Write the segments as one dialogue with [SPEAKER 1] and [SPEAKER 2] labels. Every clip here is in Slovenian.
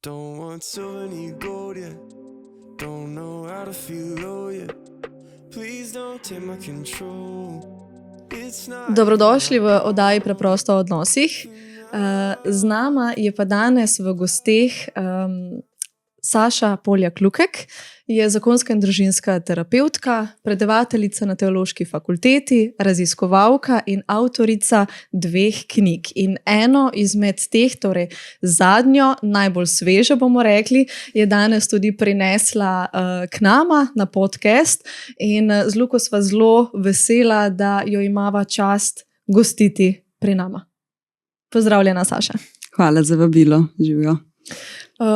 [SPEAKER 1] Don't want souvenir gold yet. Don't know how to feel low yet. Please don't take my control. It's not.
[SPEAKER 2] Dobrodošli v oddaji Preprosto o odnosih. Z nama je pa danes v gosteh Saša Poljak-Lukek, je zakonska in družinska terapevtka, predavateljica na Teološki fakulteti, raziskovalka in avtorica 2 knjig. In eno izmed teh, torej zadnjo, najbolj svežo bomo rekli, je danes tudi prinesla k nama na podcast in z Luko sva zelo vesela, da jo imava čast gostiti pri nama. Pozdravljena, Saša.
[SPEAKER 3] Hvala za vabilo, živijo.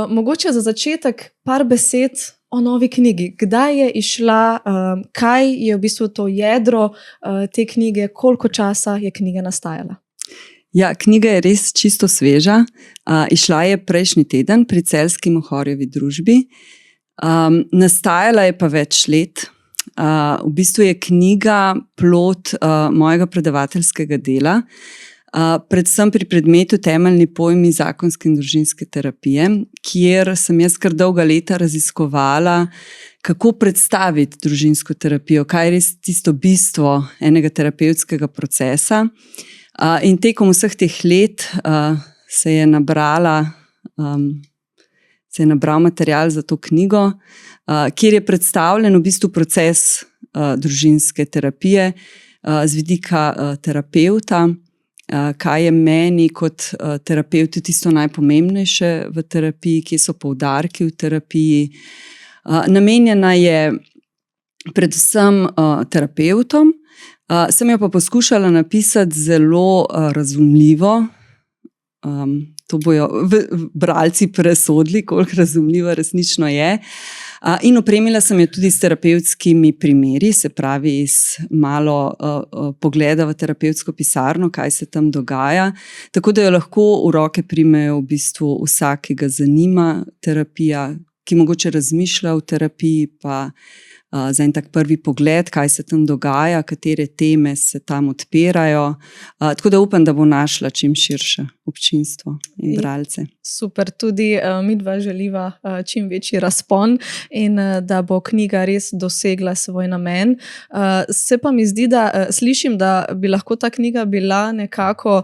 [SPEAKER 2] Mogoče za začetek par besed o novi knjigi. Kdaj je izšla, kaj je v bistvu to jedro te knjige, koliko časa je knjiga nastajala?
[SPEAKER 3] Ja, knjiga je res čisto sveža. Izšla je prejšnji teden pri Celjski Mohorjevi družbi. Nastajala je pa več let. V bistvu je knjiga plod mojega predavateljskega dela, predvsem pri predmetu Temeljni pojmi zakonske in družinske terapije, kjer sem jaz kar dolga leta raziskovala, kako predstaviti družinsko terapijo, kaj je res tisto bistvo enega terapevtskega procesa. In tekom vseh teh let se je nabral material za to knjigo, kjer je predstavljen v bistvu proces družinske terapije z vidika terapevta. Kaj je meni kot terapevtu tisto najpomembnejše v terapiji, kje so poudarki v terapiji. Namenjena je predvsem terapevtom, sem jo pa poskušala napisati zelo razumljivo, to bojo bralci presodili, koliko razumljiva resnično je. In opremila sem jo tudi s terapevtskimi primeri, se pravi iz malo pogleda v terapevtsko pisarno, kaj se tam dogaja, tako da jo lahko v roke primejo v bistvu vsak, ki ga zanima terapija, ki mogoče razmišlja o terapiji, pa za en tak prvi pogled, kaj se tam dogaja, katere teme se tam odpirajo. Tako da upam, da bo našla čim širše občinstvo in bralce.
[SPEAKER 2] Super, tudi midva želiva čim večji razpon in da bo knjiga res dosegla svoj namen. Se pa mi zdi, da slišim, da bi lahko ta knjiga bila nekako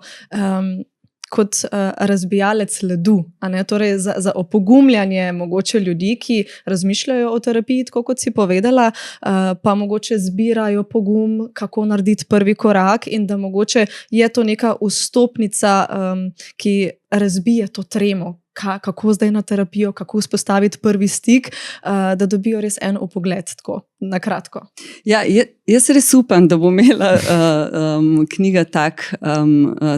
[SPEAKER 2] kot razbijalec ledu, a ne? Torej za opogumljanje mogoče ljudi, ki razmišljajo o terapiji, tako kot si povedala, pa mogoče zbirajo pogum, kako narediti prvi korak in da mogoče je to neka vstopnica, ki razbije to tremo, kako zdaj na terapijo, kako vzpostaviti prvi stik, da dobijo res en vpogled, tako na kratko.
[SPEAKER 3] Ja, jaz res upam, da bo imela knjiga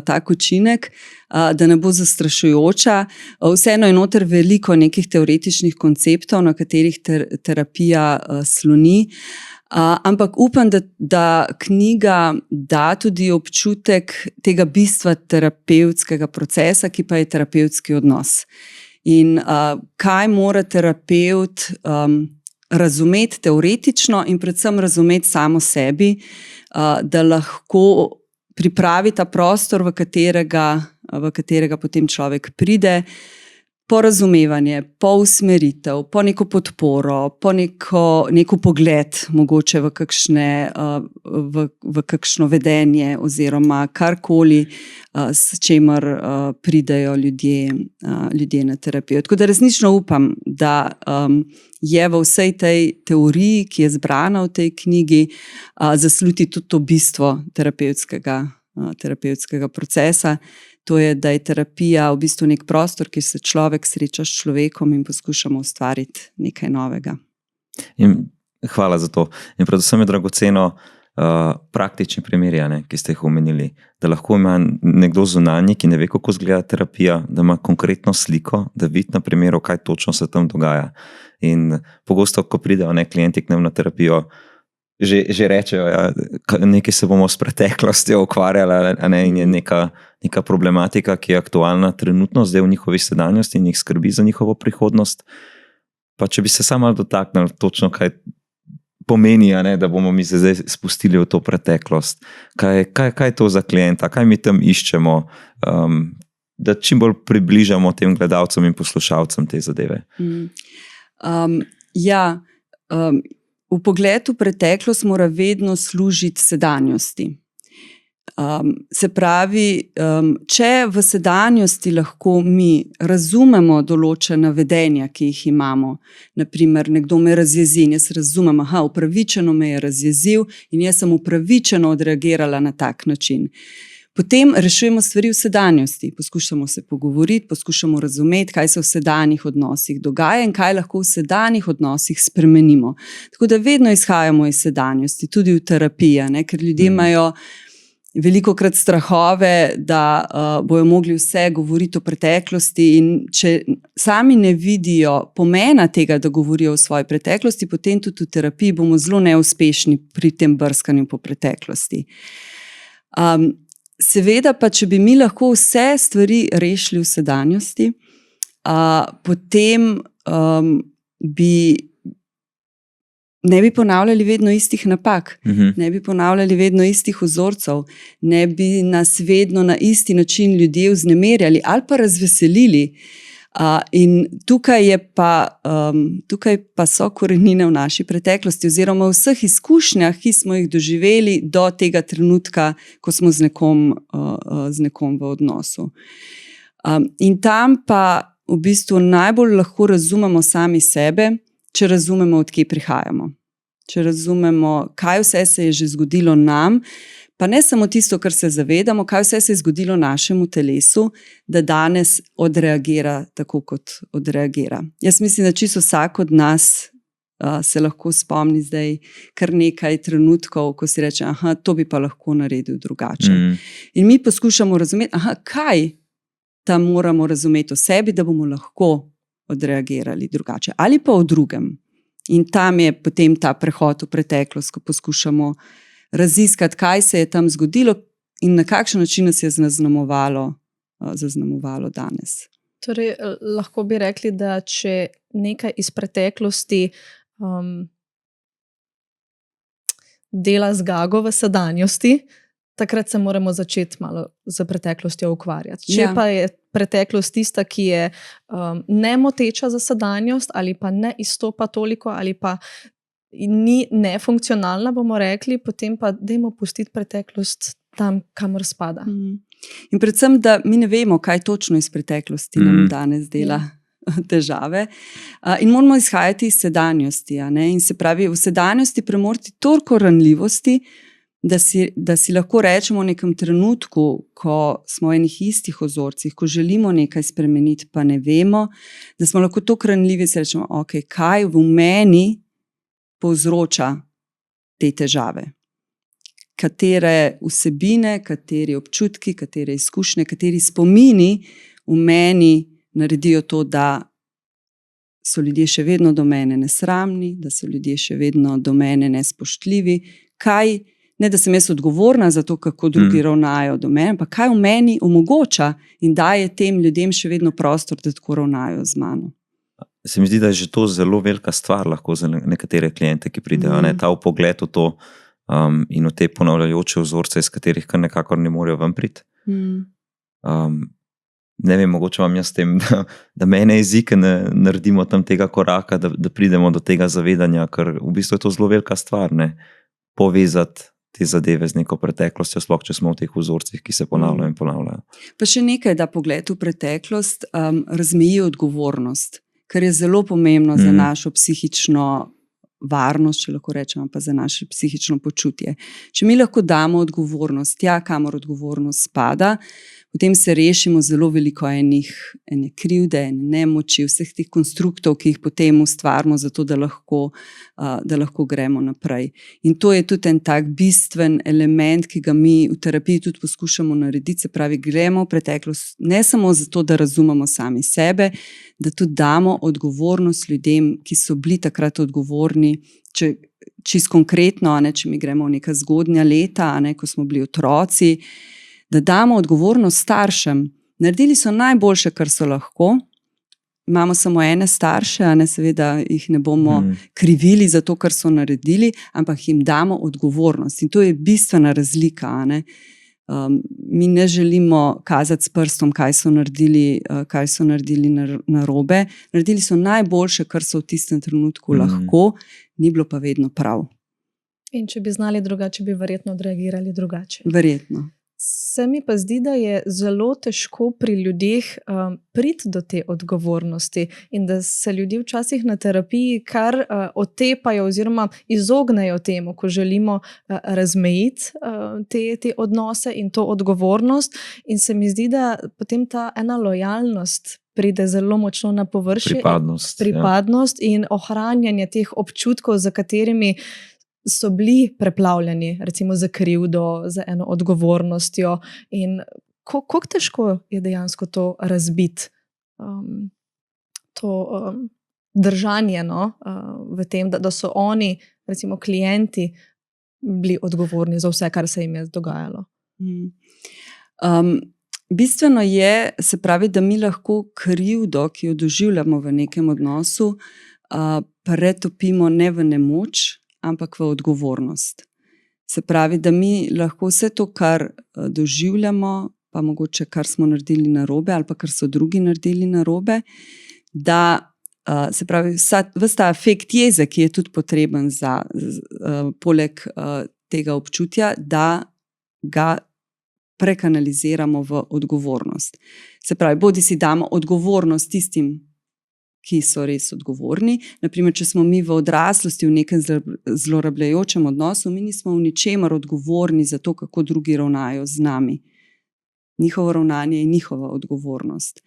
[SPEAKER 3] tak učinek, da ne bo zastrašujoča. Vseeno je noter veliko nekih teoretičnih konceptov, na katerih terapija sloni. Ampak upam, da knjiga da tudi občutek tega bistva terapevtskega procesa, ki pa je terapevtski odnos. In kaj mora terapevt razumeti teoretično in predvsem razumeti samo sebi, da lahko pripravi ta prostor, v katerega potem človek pride, po razumevanje, po usmeritev, po neko podporo, po neko pogled, mogoče v kakšno vedenje oziroma karkoli, s čemer pridejo ljudje na terapijo. Tako da resnično upam, da je v vsej tej teoriji, ki je zbrana v tej knjigi, zasluti tudi to bistvo terapevtskega procesa. To je, da je terapija v bistvu nek prostor, kjer se človek sreča s človekom in poskušamo ustvariti nekaj novega.
[SPEAKER 4] In hvala za to. In predvsem je dragoceno praktični primeri, ki ste jih omenili, da lahko ima nekdo zunanji, ki ne ve, kako izgleda terapija, da ima konkretno sliko, da vidi na primeru, kaj točno se tam dogaja. In pogosto, ko pridejo klienti k nam na terapijo, že rečejo, ja, nekaj se bomo s preteklostjo ukvarjali, in je neka problematika, ki je aktualna trenutno zdaj v njihovi sedanjosti in jih skrbi za njihovo prihodnost. Pa če bi se samo dotaknili točno, kaj pomeni, da bomo mi se zdaj spustili v to preteklost. Kaj je to za klienta, kaj mi tam iščemo, da čim bolj približamo tem gledalcem in poslušalcem te zadeve.
[SPEAKER 3] V pogledu preteklost mora vedno služiti sedanjosti. Se pravi, če v sedanjosti lahko mi razumemo določena vedenja, ki jih imamo, naprimer nekdo me razjezi in jaz razumem, upravičeno me je razjezil in jaz sem upravičeno odreagirala na tak način. Potem rešujemo stvari v sedanjosti, poskušamo se pogovoriti, poskušamo razumeti, kaj se v sedanjih odnosih dogaja in kaj lahko v sedanjih odnosih spremenimo. Tako da vedno izhajamo iz sedanjosti, tudi v terapiji, ker ljudje imajo velikokrat strahove, da bojo mogli vse govoriti o preteklosti in če sami ne vidijo pomena tega, da govorijo o svoji preteklosti, potem tudi v terapiji bomo zelo neuspešni pri tem brskanju po preteklosti. Seveda pa, če bi mi lahko vse stvari rešili v sedanjosti, potem ne bi ponavljali vedno istih napak, ne bi ponavljali vedno istih vzorcev, ne bi nas vedno na isti način ljudje vznemirjali ali pa razveselili. In tukaj pa so korenine v naši preteklosti oziroma v vseh izkušnjah, ki smo jih doživeli do tega trenutka, ko smo z nekom v odnosu. In tam pa v bistvu najbolj lahko razumemo sami sebe, če razumemo, od kje prihajamo. Če razumemo, kaj vse se je že zgodilo nam, pa ne samo tisto, kar se zavedamo, kaj vse se je zgodilo našemu telesu, da danes odreagira tako, kot odreagira. Jaz mislim, da čisto vsak od nas se lahko spomni zdaj kar nekaj trenutkov, ko si reče, to bi pa lahko naredil drugače. In mi poskušamo razumeti, kaj tam moramo razumeti o sebi, da bomo lahko odreagirali drugače. Ali pa o drugem. In tam je potem ta prehod v preteklost, ko poskušamo raziskati, kaj se je tam zgodilo in na kakšen način nas je zaznamovalo danes.
[SPEAKER 2] Torej, lahko bi rekli, da če nekaj iz preteklosti dela zgago v sedanjosti, takrat se moramo začeti malo z preteklostjo ukvarjati. Če pa je preteklost tista, ki je nemoteča za sedanjost ali pa ne izstopa toliko ali pa ni nefunkcionalna, bomo rekli, potem pa dajmo pustiti preteklost tam, kamor spada.
[SPEAKER 3] In predvsem, da mi ne vemo, kaj točno iz preteklosti nam danes dela težave. In moramo izhajati iz sedanjosti. In se pravi, v sedanjosti premoriti toliko ranljivosti, da si lahko rečemo v nekem trenutku, ko smo v enih istih vzorcih, ko želimo nekaj spremeniti, pa ne vemo, da smo lahko toliko ranljivi, da si rečemo, kaj v meni povzroča te težave. Katere vsebine, kateri občutki, katere izkušnje, kateri spomini v meni naredijo to, da so ljudje še vedno do mene nesramni, da so ljudje še vedno do mene nespoštljivi. Ne da sem jaz odgovorna za to, kako drugi ravnajo do mene, pa kaj v meni omogoča in daje tem ljudem še vedno prostor, da tako ravnajo z mano.
[SPEAKER 4] Se mi zdi, da je že to zelo velika stvar lahko za nekatere kliente, ki pridejo, ta vpogled v to in v te ponavljajoče vzorce, iz katerih kar nekako ne morejo ven priti. Ne vem, mogoče vam jaz s tem, da mene jezike naredimo tam tega koraka, da pridemo do tega zavedanja, ker v bistvu je to zelo velika stvar, povezati te zadeve z neko preteklostjo, sploh če smo v teh vzorcih, ki se ponavljajo in ponavljajo.
[SPEAKER 3] Pa še nekaj, da pogled v preteklost razmeji odgovornost, kar je zelo pomembno za našo psihično varnost, če lahko rečemo, pa za naše psihično počutje. Če mi lahko damo odgovornost, kamor odgovornost spada, potem se rešimo zelo veliko ene krivde, ene nemoči, vseh teh konstruktov, ki jih potem ustvarimo zato, da lahko gremo naprej. In to je tudi en tak bistven element, ki ga mi v terapiji tudi poskušamo narediti, se pravi, gremo v preteklost ne samo zato, da razumemo sami sebe, da tudi damo odgovornost ljudem, ki so bili takrat odgovorni, čisto konkretno, če mi gremo v neka zgodnja leta, ko smo bili otroci, da damo odgovornost staršem. Naredili so najboljše, kar so lahko. Imamo samo ene starše, seveda jih ne bomo krivili za to, kar so naredili, ampak jim damo odgovornost. In to je bistvena razlika. Mi ne želimo kazati s prstom, kaj so naredili narobe. Naredili so najboljše, kar so v tistem trenutku lahko, ni bilo pa vedno prav.
[SPEAKER 2] In če bi znali drugače, bi verjetno odreagirali drugače.
[SPEAKER 3] Verjetno.
[SPEAKER 2] Se mi pa zdi, da je zelo težko pri ljudeh priti do te odgovornosti in da se ljudje včasih na terapiji kar otepajo oziroma izognejo temu, ko želimo razmejiti te odnose in to odgovornost. In se mi zdi, da potem ta ena lojalnost pride zelo močno na površje. Pripadnost in ohranjanje teh občutkov, za katerimi so bili preplavljeni, recimo za krivdo, za eno odgovornostjo. In kako težko je dejansko to razbiti, to držanje v tem, da so oni, recimo klienti, bili odgovorni za vse, kar se jim je dogajalo.
[SPEAKER 3] Bistveno je, se pravi, da mi lahko krivdo, ki jo doživljamo v nekem odnosu, pretopimo ne v nemoč, ampak v odgovornost. Se pravi, da mi lahko vse to, kar doživljamo, pa mogoče kar smo naredili narobe ali pa kar so drugi naredili narobe, da se pravi, ves ta afekt jeze, ki je tudi potreben poleg tega občutja, da ga prekanaliziramo v odgovornost. Se pravi, bodi si damo odgovornost tistim, ki so res odgovorni. Naprimer, če smo mi v odraslosti v nekem zlorabljajočem odnosu, mi nismo v ničemer odgovorni za to, kako drugi ravnajo z nami. Njihovo ravnanje je njihova odgovornost.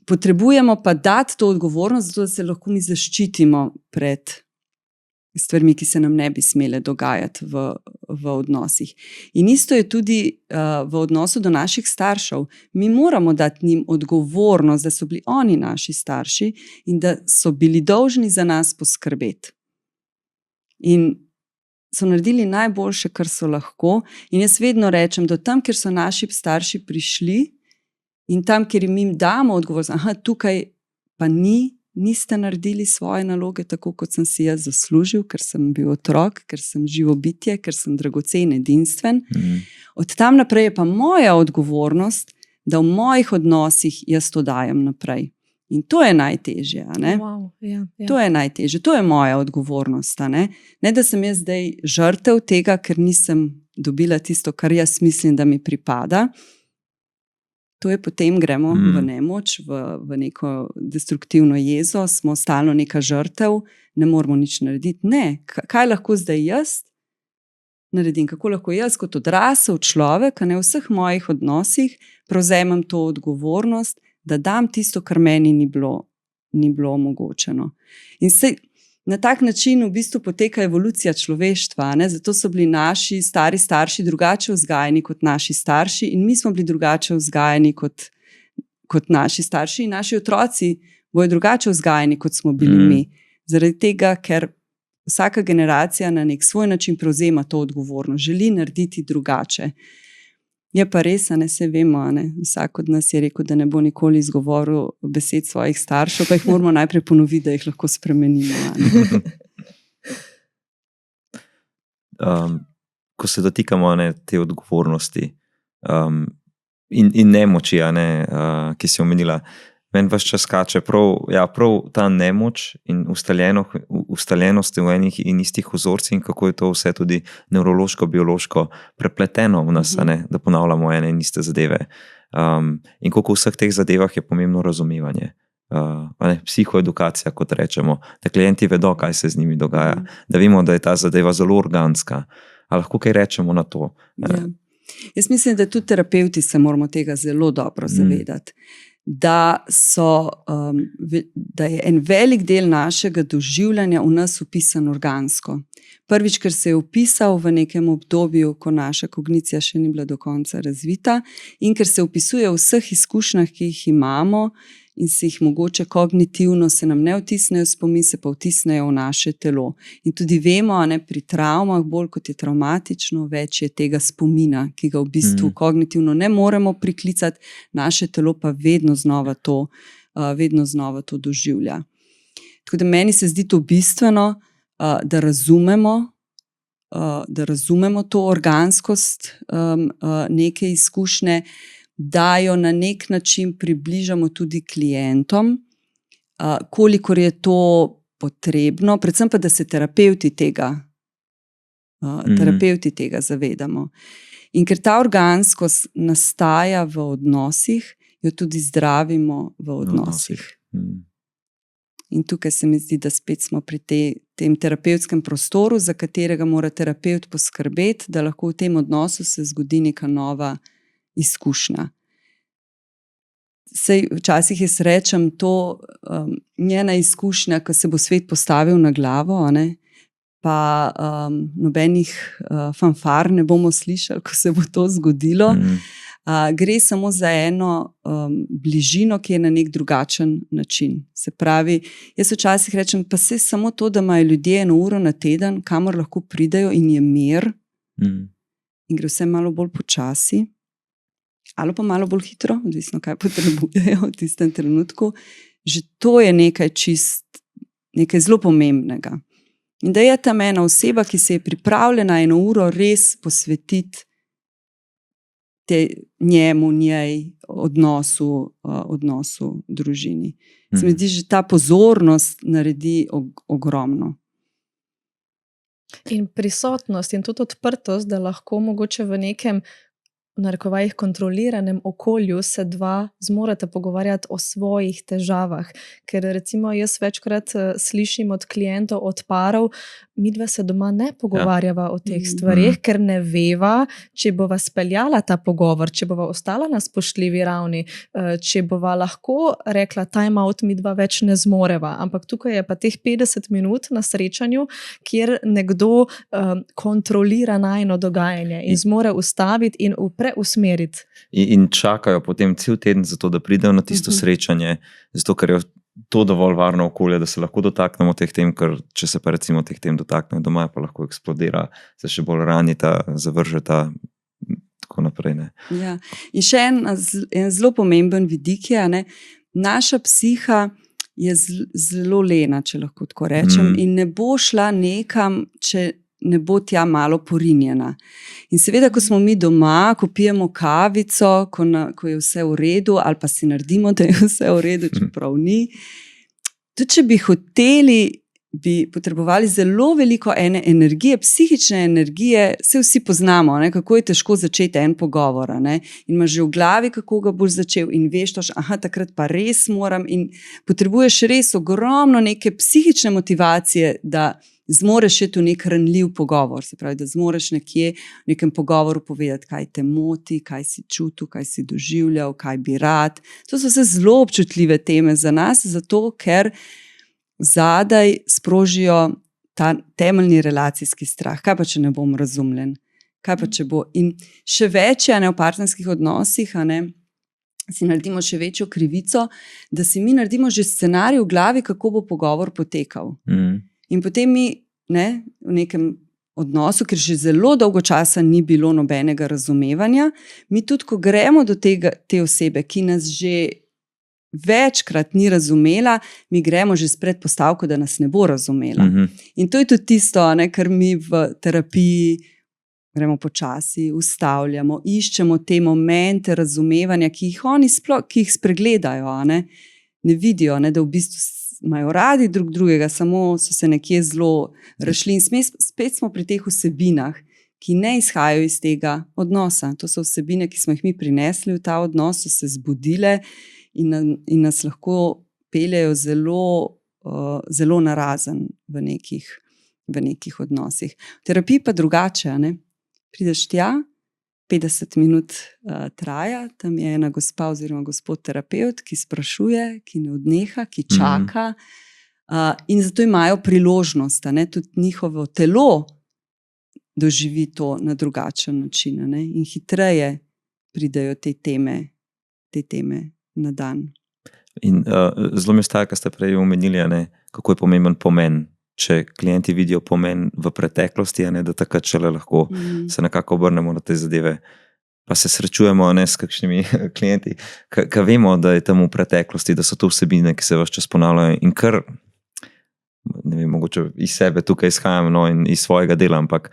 [SPEAKER 3] Potrebujemo pa dati to odgovornost, zato da se lahko mi zaščitimo pred stvarmi, ki se nam ne bi smele dogajati v odnosih. In isto je tudi v odnosu do naših staršev. Mi moramo dati njim odgovornost, da so bili oni naši starši in da so bili dolžni za nas poskrbeti. In so naredili najboljše, kar so lahko. In jaz vedno rečem, da tam, kjer so naši starši prišli in tam, kjer jim damo odgovornost, tukaj pa niste naredili svoje naloge tako, kot sem si jaz zaslužil, ker sem bil otrok, ker sem živo bitje, ker sem dragocen, edinstven. Od tam naprej je pa moja odgovornost, da v mojih odnosih jaz to dajem naprej. In to je najtežje.
[SPEAKER 2] Wow, ja.
[SPEAKER 3] To je najtežje, to je moja odgovornost. Ne, da sem jaz zdaj žrtev tega, ker nisem dobila tisto, kar jaz mislim, da mi pripada. To je potem gremo v nemoč, v neko destruktivno jezo, smo stalno neka žrtev, ne moramo nič narediti. Ne, kaj lahko zdaj jaz naredim? Kako lahko jaz kot odrasel človek, v vseh mojih odnosih, prevzemem to odgovornost, da dam tisto, kar meni ni bilo omogočeno. In na tak način v bistvu poteka evolucija človeštva. Zato so bili naši stari starši drugače vzgajani kot naši starši in mi smo bili drugače vzgajani kot naši starši in naši otroci bojo drugače vzgajani, kot smo bili mi. Zaradi tega, ker vsaka generacija na nek svoj način prevzema to odgovornost, želi narediti drugače. Je pa res, se vemo, vsak od nas je rekel, da ne bo nikoli izgovoril besed svojih staršev, pa jih moramo najprej ponoviti, da jih lahko spremenimo.
[SPEAKER 4] Ko se dotikamo te odgovornosti in nemoči, ki si omenila, meni ves čas skače prav ta nemoč in ustaljenost v enih in istih vzorcih in kako je to vse tudi nevrološko, biološko prepleteno v nas, da ponavljamo ene in iste zadeve. In koliko v vseh teh zadevah je pomembno razumevanje. Psihoedukacija, kot rečemo, da klienti vedo, kaj se z njimi dogaja, da vemo, da je ta zadeva zelo organska. A lahko kaj rečemo na to?
[SPEAKER 3] Ja. Jaz mislim, da tudi terapevti se moramo tega zelo dobro zavedati. Da je en velik del našega doživljanja v nas vpisan organsko. Prvič, ker se je vpisal v nekem obdobju, ko naša kognicija še ni bila do konca razvita in ker se vpisuje v vseh izkušnjah, ki jih imamo in se jih mogoče kognitivno se nam ne vtisnejo spomin, se pa vtisnejo v naše telo. In tudi vemo, pri travmah, bolj kot je travmatično, več je tega spomina, ki ga v bistvu kognitivno ne moremo priklicati, naše telo pa vedno znova to doživlja. Tako da meni se zdi to bistveno, da razumemo da razumemo to organskost neke izkušnje, da jo na nek način približamo tudi klientom, kolikor je to potrebno, predvsem pa, da se terapevti tega zavedamo. In ker ta organskost nastaja v odnosih, jo tudi zdravimo v odnosih. In tukaj se mi zdi, da spet smo pri tem terapevtskem prostoru, za katerega mora terapevt poskrbeti, da lahko v tem odnosu se zgodi neka nova izkušnja. Sej včasih jaz rečem, to njena izkušnja, ko se bo svet postavil na glavo, pa nobenih fanfar ne bomo slišali, ko se bo to zgodilo. Gre samo za eno bližino, ki je na nek drugačen način. Se pravi, jaz včasih rečem, pa se samo to, da imajo ljudje 1 uro na teden, kamor lahko pridejo in je mir, in gre vse malo bolj počasi, ali pa malo bolj hitro, odvisno kaj potrebujejo v tistem trenutku. Že to je nekaj zelo pomembnega. In da je tam ena oseba, ki se je pripravljena 1 uro res posvetiti njemu, njej, odnosu družini. Se mi zdi, že ta pozornost naredi ogromno.
[SPEAKER 2] In prisotnost in tudi odprtost, da lahko mogoče v nekem, v narekovajih, kontroliranem okolju se dva zmorete pogovarjati o svojih težavah. Ker recimo jaz večkrat slišim od klientov, od parov, midva se doma ne pogovarjava o teh stvarih, ker ne veva, če bova speljala ta pogovor, če bova ostala na spoštljivi ravni, če bova lahko rekla, time out, midva več ne zmoreva. Ampak tukaj je pa teh 50 minut na srečanju, kjer nekdo kontrolira najino dogajanje in zmore ustaviti in preusmeriti.
[SPEAKER 4] In čakajo potem cel teden za to, da pridejo na tisto srečanje, zato ker je to dovolj varno okolje, da se lahko dotaknemo teh tem, ker če se pa recimo teh tem dotaknejo doma, pa lahko eksplodira, se še bolj ranita, zavržeta, tako naprej.
[SPEAKER 3] Ja. In še en zelo pomemben vidik je, naša psiha je zelo lena, če lahko tako rečem, in ne bo šla nekam, če ne bo tja malo porinjena. In seveda, ko smo mi doma, ko pijemo kavico, ko je vse v redu, ali pa si naredimo, da je vse v redu, čeprav ni. Tudi če bi hoteli, bi potrebovali zelo veliko ene energije, psihične energije, se vsi poznamo, kako je težko začeti en pogovor. In imaš že v glavi, kako ga boš začel in veš, takrat pa res moram, in potrebuješ res ogromno neke psihične motivacije, da zmoreš še tu nek ranljiv pogovor, se pravi, da zmoreš nekje v nekem pogovoru povedati, kaj te moti, kaj si čutil, kaj si doživljal, kaj bi rad. To so vse zelo občutljive teme za nas, zato ker zadaj sprožijo ta temeljni relacijski strah. Kaj pa, če ne bom razumljen? Kaj pa, če bo? In še več je v partnerskih odnosih, si naredimo še večjo krivico, da si mi naredimo že scenarij v glavi, kako bo pogovor potekal. In potem mi v nekem odnosu, ker že zelo dolgo časa ni bilo nobenega razumevanja, mi tudi, ko gremo do te osebe, ki nas že večkrat ni razumela, mi gremo že s predpostavko, da nas ne bo razumela. In to je tudi tisto, kar mi v terapiji gremo počasi, ustavljamo, iščemo te momente razumevanja, ki jih spregledajo, ne vidijo, da v bistvu imajo radi drug drugega, samo so se nekje zelo razšli. In spet smo pri teh vsebinah, ki ne izhajajo iz tega odnosa. To so vsebine, ki smo jih mi prinesli v ta odnos, so se zbudile in nas lahko peljejo zelo narazen v nekih odnosih. V terapiji pa drugače, prideš tja, 50 minut traja, tam je ena gospa oziroma gospod terapevt, ki sprašuje, ki ne odneha, ki čaka, in zato imajo priložnost, tudi njihovo telo doživi to na drugačen način, in hitreje pridejo te teme na dan.
[SPEAKER 4] In zelo mi ostaja, kar ste prej omenili, kako je pomemben pomen. Če klienti vidijo pomen v preteklosti, da takrat šele lahko se nekako obrnemo na te zadeve, pa se srečujemo s kakšnimi klienti, ki vemo, da je tam v preteklosti, da so to vsebine, ki se ves čas ponavljajo in kar, ne vem, mogoče iz sebe tukaj izhajam in iz svojega dela, ampak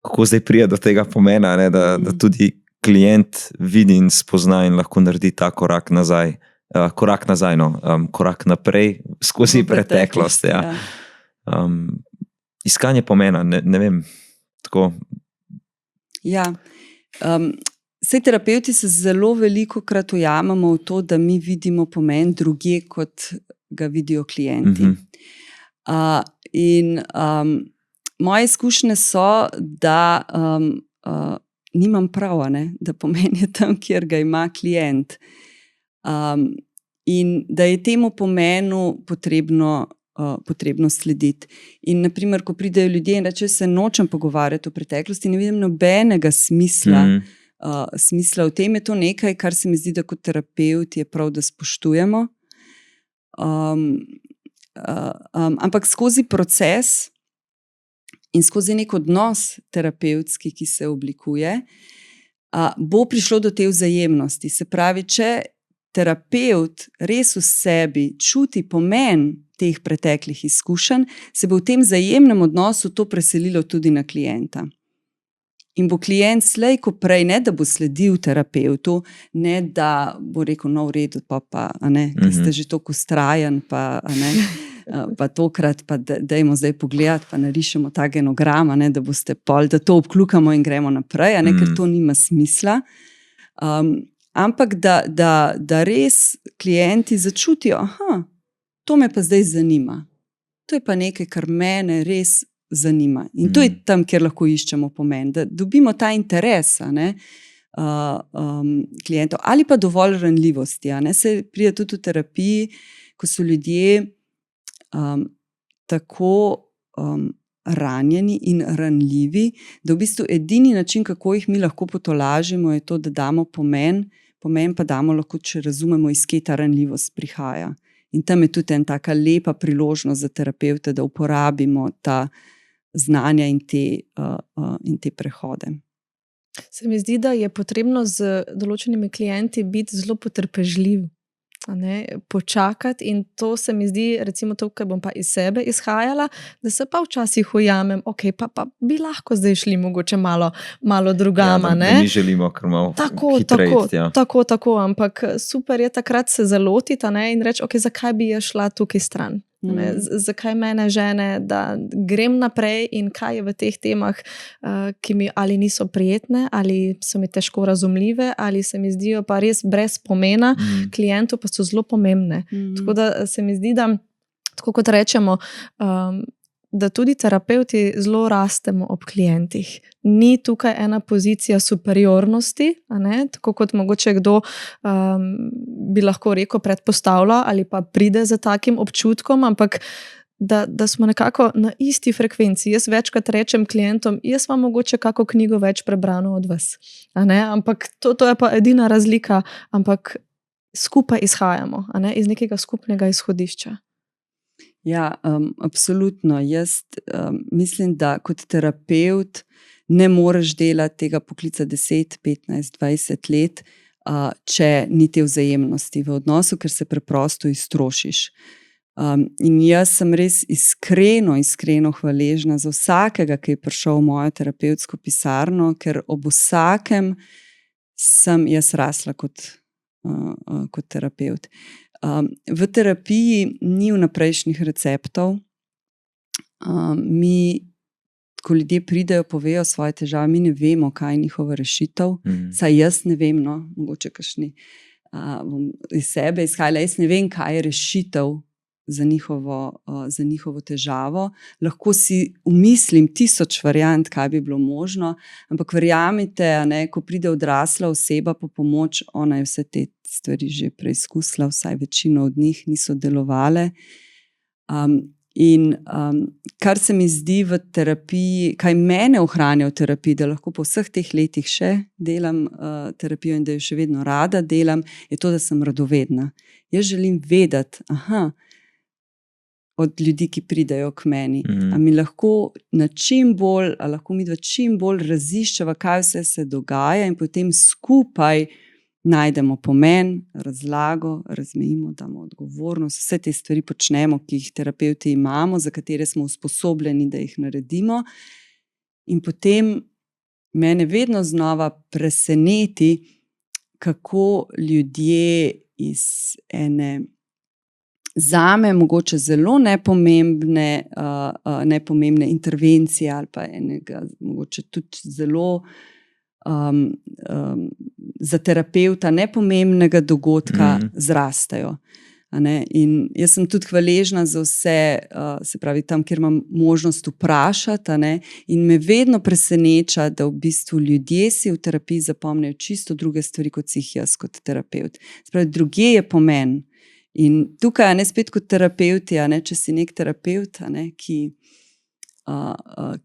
[SPEAKER 4] kako zdaj pride do tega pomena, ne, da tudi klient vidi in spozna in lahko naredi ta korak nazaj, korak naprej skozi preteklost. Ja. Iskanje pomena, ne vem, tako.
[SPEAKER 3] Ja, saj terapevti se zelo velikokrat ujamemo v to, da mi vidimo pomen drugje, kot ga vidijo klienti. Moje izkušnje so, da nimam prav, da pomen je tam, kjer ga ima klient. In da je temu pomenu potrebno slediti. In naprimer, ko pridejo ljudje in reče, se nočem pogovarjati o preteklosti, ne vidim nobenega smisla v tem, je to nekaj, kar se mi zdi, da kot terapevt je prav, da spoštujemo. Ampak skozi proces in skozi nek odnos terapevtski, ki se oblikuje, bo prišlo do te vzajemnosti. Se pravi, če terapevt res v sebi čuti pomen teh preteklih izkušenj, se bo v tem vzajemnem odnosu to preselilo tudi na klienta. In bo klient slej ko prej, ne da bo sledil terapevtu, ne da bo rekel, no v redu, pa ki ste že toliko vztrajen, pa tokrat, pa dajmo zdaj pogledati, pa narišemo ta genogram, da boste pol, da to obkljukamo in gremo naprej, ker to nima smisla. Ampak da res klienti začutijo, to me pa zdaj zanima. To je pa nekaj, kar mene res zanima. In to je tam, kjer lahko iščemo pomen, da dobimo ta interes klientov ali pa dovolj ranljivosti. Se pride tudi v terapiji, ko so ljudje tako ranjeni in ranljivi, da v bistvu edini način, kako jih mi lahko potolažimo, je to, da damo pomen pa damo lahko, če razumemo, iz kje ta ranljivost prihaja. In tam je tudi ena taka lepa priložnost za terapevte, da uporabimo ta znanja in te prehode.
[SPEAKER 2] Se mi zdi, da je potrebno z določenimi klienti biti zelo potrpežljiv. Počakati, in to se mi zdi, recimo to, kar bom pa iz sebe izhajala, da se pa včasih ujamem, pa bi lahko zdaj šli mogoče malo drugama.
[SPEAKER 4] Mi želimo kar malo hitrejti.
[SPEAKER 2] Tako, ampak super je takrat se zalotiti in reči, zakaj bi jaz šla tukaj stran? Zakaj mene žene, da grem naprej, in kaj je v teh temah, ki mi ali niso prijetne, ali so mi težko razumljive, ali se mi zdijo pa res brez pomena, klientu pa so zelo pomembne. Tako da se mi zdi, da tako kot rečemo, da tudi terapevti zelo rastemo ob klientih. Ni tukaj ena pozicija superiornosti, tako kot mogoče kdo bi lahko rekel predpostavlja ali pa pride za takim občutkom, ampak da smo nekako na isti frekvenci. Jaz večkrat rečem klientom, jaz vam mogoče kako knjigo več prebrano od vas. Ampak to je pa edina razlika, ampak skupaj izhajamo, iz nekega skupnega izhodišča.
[SPEAKER 3] Ja, absolutno. Jaz mislim, da kot terapevt ne moreš delati tega poklica 10, 15, 20 let, če ni te vzajemnosti v odnosu, ker se preprosto iztrošiš. In jaz sem res iskreno hvaležna za vsakega, ki je prišel v mojo terapevtsko pisarno, ker ob vsakem sem jaz rasla kot terapevt. V terapiji ni vnaprejšnjih receptov. Ko ljudje pridejo, povejo svoje težave, mi ne vemo, kaj je njihova rešitev. Saj jaz ne vem, mogoče kakšni bom iz sebe izhajala, jaz ne vem, kaj je rešitev za njihovo težavo. Lahko si umislim 1000 variant, kaj bi bilo možno, ampak verjamite, ko pride odrasla oseba po pomoč, ona je vse te stvari že preizkusila, vsaj večino od njih niso delovale. Kar se mi zdi v terapiji, kaj mene ohranja v terapiji, da lahko po vseh teh letih še delam terapijo in da jo še vedno rada delam, je to, da sem radovedna. Jaz želim vedeti, od ljudi, ki pridejo k meni, a mi lahko lahko midva čim bolj raziščeva, kaj vse se dogaja, in potem skupaj najdemo pomen, razlago, razmejimo, damo odgovornost, vse te stvari počnemo, ki jih terapevti imamo, za katere smo usposobljeni, da jih naredimo. In potem mene vedno znova preseneti, kako ljudje iz ene zame mogoče zelo nepomembne intervencije ali pa enega mogoče tudi zelo za terapevta nepomembnega dogodka zrastajo. In jaz sem tudi hvaležna za vse, se pravi tam, kjer imam možnost vprašati, in me vedno preseneča, da v bistvu ljudje si v terapiji zapomnijo čisto druge stvari, kot si jih jaz kot terapevt. Se pravi, drugje je pomen. In tukaj, spet kot terapevti, če si nek terapevt,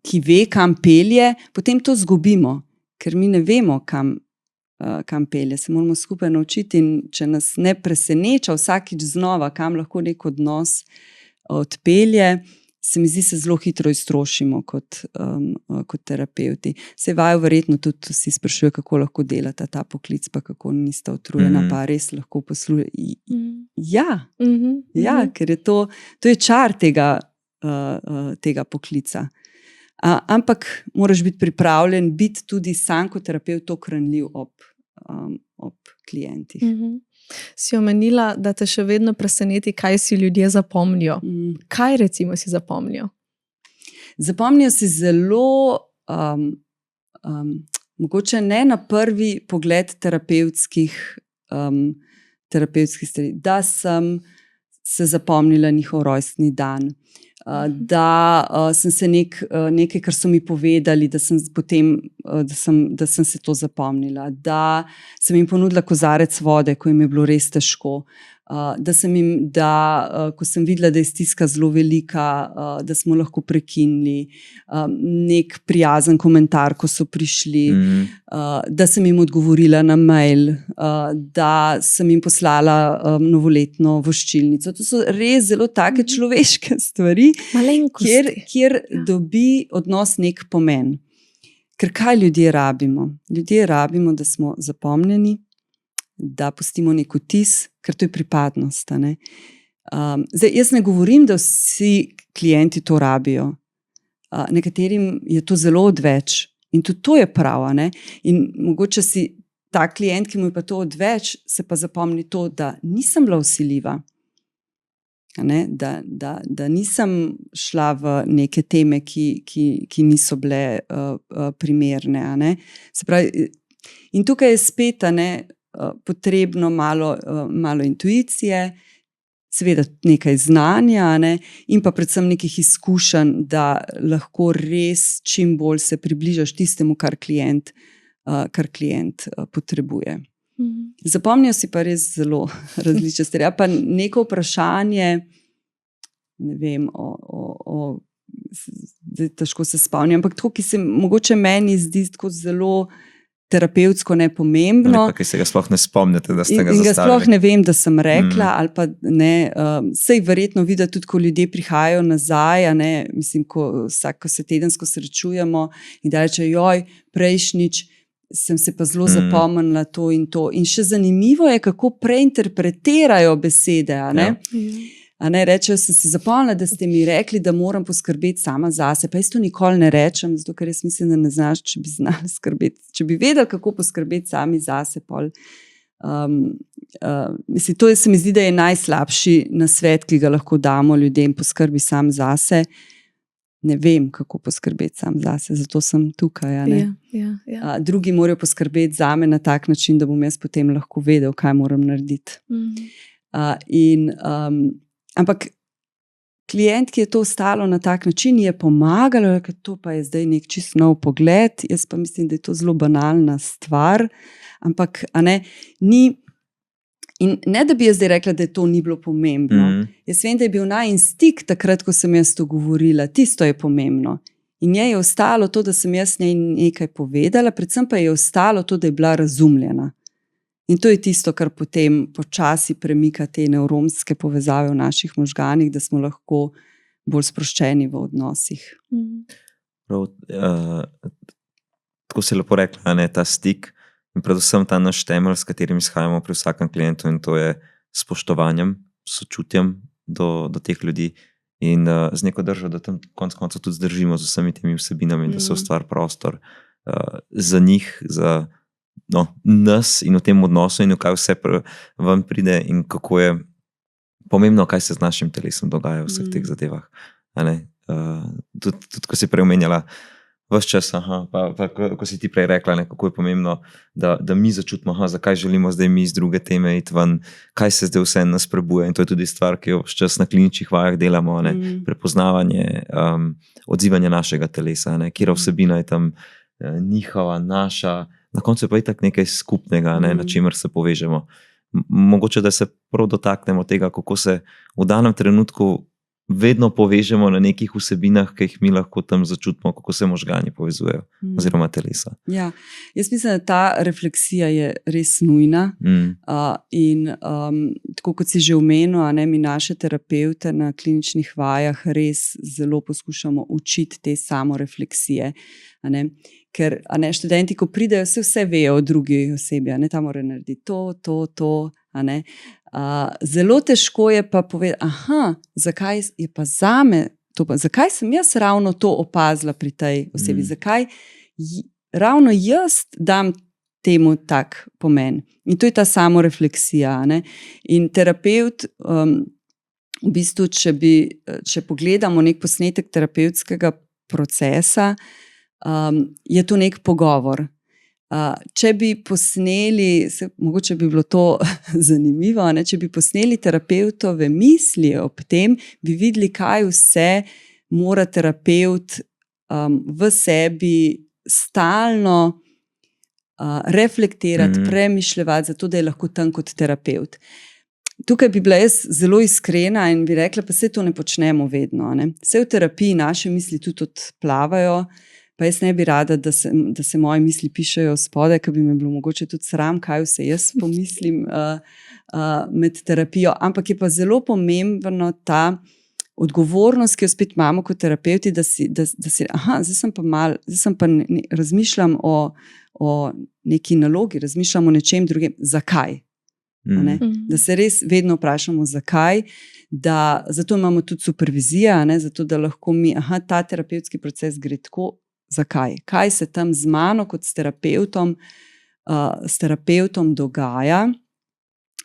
[SPEAKER 3] ki ve, kam pelje, potem to zgubimo, ker mi ne vemo, kam pelje. Se moramo skupaj naučiti, in če nas ne preseneča vsakič znova, kam lahko nek odnos odpelje, se mi zdi, se zelo hitro iztrošimo kot terapevti. Se vaju verjetno tudi vsi sprašujejo, kako lahko delata ta poklic, pa kako nista utrujena, pa res lahko posluje. Ja, ker je to je čar tega poklica. Ampak moraš biti pripravljen biti tudi sam kot terapevt toliko ranljiv ob klientih.
[SPEAKER 2] Si omenila, da te še vedno preseneti, kaj si ljudje zapomnijo. Kaj recimo si zapomnijo?
[SPEAKER 3] Zapomnijo si zelo, mogoče ne na prvi pogled terapevtskih stvari, da sem se zapomnila njihov rojstni dan, da sem se nekaj, kar so mi povedali, da sem se to zapomnila, da sem jim ponudila kozarec vode, ko jim je bilo res težko, ko sem videla, da je stiska zelo velika, da smo lahko prekinili, nek prijazen komentar, ko so prišli, da sem jim odgovorila na mail, da sem jim poslala novoletno voščilnico. To so res zelo take človeške stvari, kjer dobi odnos nek pomen. Ker kaj ljudje rabimo? Ljudje rabimo, da smo zapomnjeni, da pustimo nek vtis, ker to je pripadnost. Zdaj, jaz ne govorim, da vsi klienti to rabijo. Nekaterim je to zelo odveč in tudi to je prav. In mogoče si ta klient, ki mu je pa to odveč, se pa zapomni to, da nisem bila vsiljiva. Da nisem šla v neke teme, ki niso bile primerne. Se pravi, in tukaj je spet potrebno malo intuicije, seveda nekaj znanja, in pa predvsem nekih izkušenj, da lahko res čim bolj se približaš tistemu, kar klient potrebuje. Zapomnijo si pa res zelo različne stvari. Pa neko vprašanje, ne vem, težko se spomnim, ampak tako, ki se mogoče meni zdi tako zelo terapevtsko nepomembno.
[SPEAKER 4] Ki se ga sploh ne spomnite, da ste ga zastavili.
[SPEAKER 3] In ga sploh ne vem, da sem rekla, ali pa ne. Sej verjetno vidi tudi, ko ljudje prihajajo nazaj, mislim, ko se tedensko srečujemo in da reče, joj, prejšnjič sem se pa zelo zapomnila to in to. In še zanimivo je, kako preinterpretirajo besede. Rečejo, sem se zapomnila, da ste mi rekli, da moram poskrbeti sama zase. Pa jaz to nikoli ne rečem, zato ker jaz mislim, da ne znaš, če bi znali skrbeti. Če bi vedeli, kako poskrbeti sami zase, mislim, to se mi zdi, da je najslabši nasvet, ki ga lahko damo ljudem, poskrbi sam zase. Ne vem, kako poskrbeti sam zase, zato sem tukaj. Drugi morajo poskrbeti zame na tak način, da bom jaz potem lahko vedel, kaj moram narediti. Ampak klient, ki je to ostalo na tak način, je pomagalo, ker to pa je zdaj nek čist nov pogled. Jaz pa mislim, da je to zelo banalna stvar, ampak ni. In ne, da bi jaz zdaj rekla, da to ni bilo pomembno. Jaz vem, da je bil najin stik takrat, ko sem jaz to govorila. Tisto je pomembno. In njej je ostalo to, da sem jaz njej nekaj povedala, predvsem pa je ostalo to, da je bila razumljena. In to je tisto, kar potem počasi premika te nevronske povezave v naših možganih, da smo lahko bolj sproščeni v odnosih.
[SPEAKER 4] Tako se lepo rekla, ta stik in predvsem ta naš temelj, s katerim izhajamo pri vsakem klientu, in to je spoštovanjem, sočutjem do teh ljudi in z neko držo, da tam konec koncev tudi zdržimo z vsemi temi vsebinami, da se ustvari prostor za njih, za nas in v tem odnosu in v kaj vse vam pride in kako je pomembno, kaj se z našim telesom dogaja v vseh teh zadevah. Tudi ko si prej omenjala ves čas, pa ko si ti prej rekla, kako je pomembno, da mi začutimo, zakaj želimo zdaj mi iz druge teme iti ven, kaj se zdaj vse nas prebuja, in to je tudi stvar, ki jo ves čas na kliničnih vajah delamo, prepoznavanje, odzivanje našega telesa, kjera vsebina je tam njihova, naša, na koncu je pa itak nekaj skupnega, na čemer se povežemo. Mogoče, da se prav dotaknemo tega, kako se v danem trenutku vedno povežemo na nekih vsebinah, ki jih mi lahko tam začutimo, kako se možgani povezujejo, oziroma telesa.
[SPEAKER 3] Ja, jaz mislim, da ta refleksija je res nujna. In tako kot si že omenil, mi naše terapevte na kliničnih vajah res zelo poskušamo učiti te samorefleksije. Ker študenti, ko pridejo, vse vejo o drugi osebi, ta mora narediti to. Zelo težko je pa povedati, zakaj je pa zame to, zakaj sem jaz ravno to opazila pri tej osebi, zakaj ravno jaz dam temu tak pomen. In to je ta samorefleksija. In terapevt, v bistvu, če pogledamo nek posnetek terapevtskega procesa, je to nek pogovor. Če bi posneli, mogoče bi bilo to zanimivo, če bi posneli terapevtove misli ob tem, bi videli, kaj vse mora terapevt v sebi stalno reflektirati, premišljati, zato da je lahko tam kot terapevt. Tukaj bi bila jaz zelo iskrena in bi rekla, pa se to ne počnemo vedno. Vse v terapiji naše misli tudi odplavajo, pa jaz ne bi rada, da se moje misli pišejo spodaj, ker bi me bilo mogoče tudi sram, kaj vse jaz pomislim med terapijo. Ampak je pa zelo pomembno ta odgovornost, ki jo spet imamo kot terapevti, da si zdaj sem pa razmišljam o neki nalogi, razmišljam o nečem drugem. Zakaj? Da se res vedno vprašamo, zakaj. Zato imamo tudi supervizijo, zato da lahko mi, ta terapevtski proces gre tako. Zakaj? Kaj se tam z mano kot s terapevtom dogaja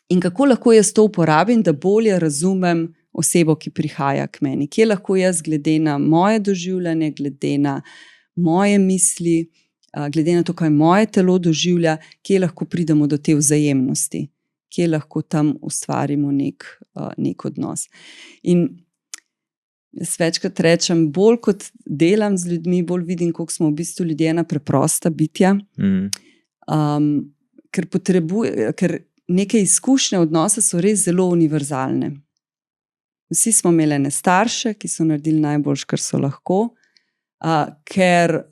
[SPEAKER 3] in kako lahko jaz to uporabim, da bolje razumem osebo, ki prihaja k meni. Kje lahko jaz glede na moje doživljanje, glede na moje misli, glede na to, kaj moje telo doživlja, kje lahko pridemo do te vzajemnosti, kje lahko tam ustvarimo nek odnos. In jaz večkrat rečem, bolj kot delam z ljudmi, bolj vidim, koliko smo v bistvu ljudje ena preprosta bitja, ker neke izkušnje odnosa so res zelo univerzalne. Vsi smo imeli ene starše, ki so naredili najboljše, kar so lahko, ker